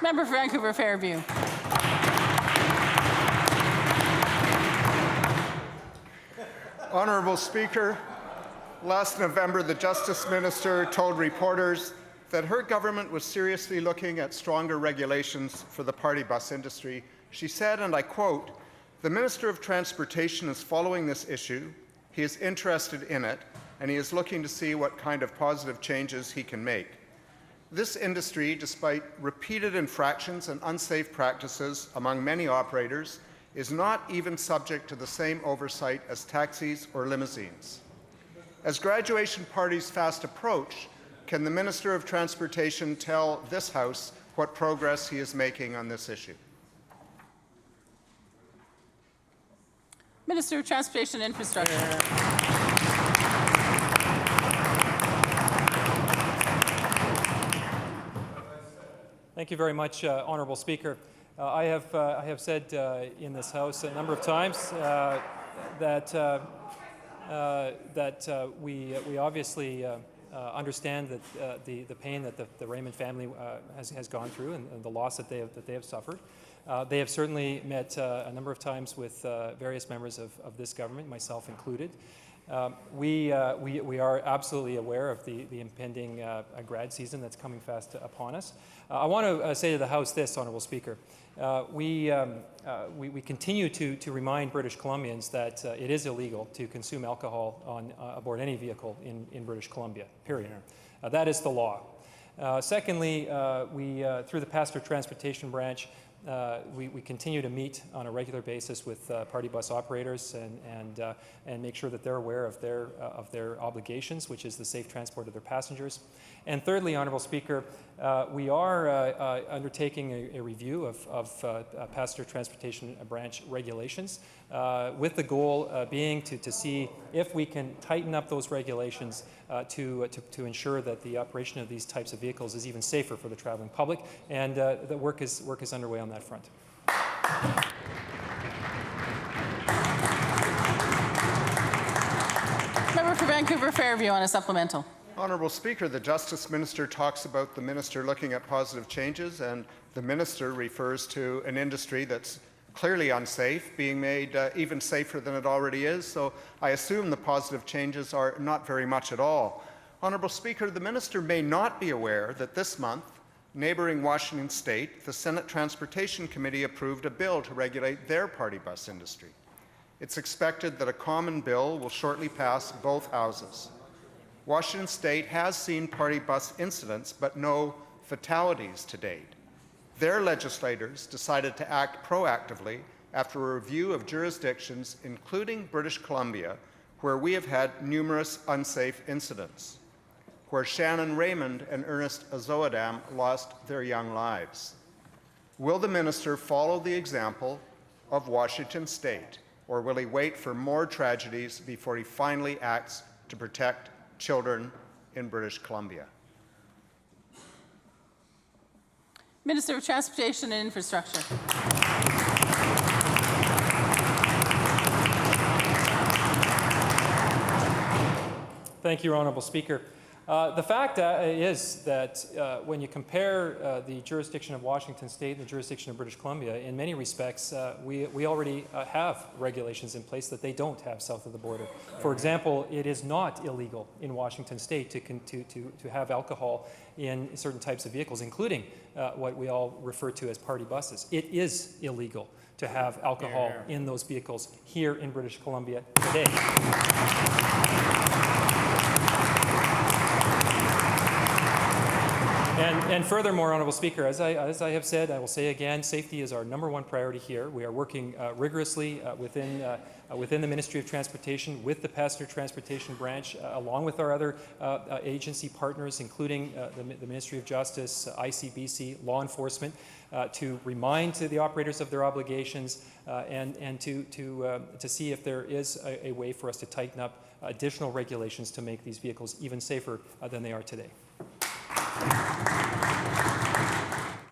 Member for Vancouver Fairview. Honourable Speaker, last November the Justice Minister told reporters that her government was seriously looking at stronger regulations for the party bus industry. She said, and I quote, "The Minister of Transportation is following this issue, he is interested in it, and he is looking to see what kind of positive changes he can make." This industry, despite repeated infractions and unsafe practices among many operators, is not even subject to the same oversight as taxis or limousines. As graduation parties fast approach, can the Minister of Transportation tell this House what progress he is making on this issue? Minister of Transportation and Infrastructure. Thank you very much, Honourable Speaker. I have said in this House a number of times that we obviously understand that the pain that the Heyman family has gone through and the loss that they have suffered. They have certainly met a number of times with various members of this government, myself included. We are absolutely aware of the impending grad season that's coming fast upon us. I want to say to the House this, Honourable Speaker. We continue to remind British Columbians that it is illegal to consume alcohol aboard any vehicle in British Columbia, period. That is the law. Secondly, through the Passenger Transportation Branch, we continue to meet on a regular basis with party bus operators and make sure that they're aware of their obligations, which is the safe transport of their passengers. And thirdly, Honourable Speaker, we are undertaking a review of Passenger Transportation Branch regulations, with the goal being to see if we can tighten up those regulations to ensure that the operation of these types of vehicles is even safer for the traveling public, and the work is underway on that front. Member for Vancouver Fairview on a supplemental. Honourable Speaker, the Justice Minister talks about the Minister looking at positive changes, and the Minister refers to an industry that's clearly unsafe, being made even safer than it already is, so I assume the positive changes are not very much at all. Honourable Speaker, the Minister may not be aware that this month, neighbouring Washington State, the Senate Transportation Committee approved a bill to regulate their party bus industry. It's expected that a common bill will shortly pass both houses. Washington State has seen party bus incidents, but no fatalities to date. Their legislators decided to act proactively after a review of jurisdictions, including British Columbia, where we have had numerous unsafe incidents, where Shannon Raymond and Ernest Azoadam lost their young lives. Will the Minister follow the example of Washington State, or will he wait for more tragedies before he finally acts to protect children in British Columbia? Minister of Transportation and Infrastructure. Thank you, Honourable Speaker. The fact is that when you compare the jurisdiction of Washington State and the jurisdiction of British Columbia, in many respects, we already have regulations in place that they don't have south of the border. For example, it is not illegal in Washington State to have alcohol in certain types of vehicles, including what we all refer to as party buses. It is illegal to have alcohol in those vehicles here in British Columbia today. And furthermore, Honourable Speaker, as I have said, I will say again, safety is our #1 priority here. We are working rigorously within the Ministry of Transportation with the Passenger Transportation Branch, along with our other agency partners, including the Ministry of Justice, ICBC, law enforcement, to remind the operators of their obligations and to see if there is a way for us to tighten up additional regulations to make these vehicles even safer than they are today.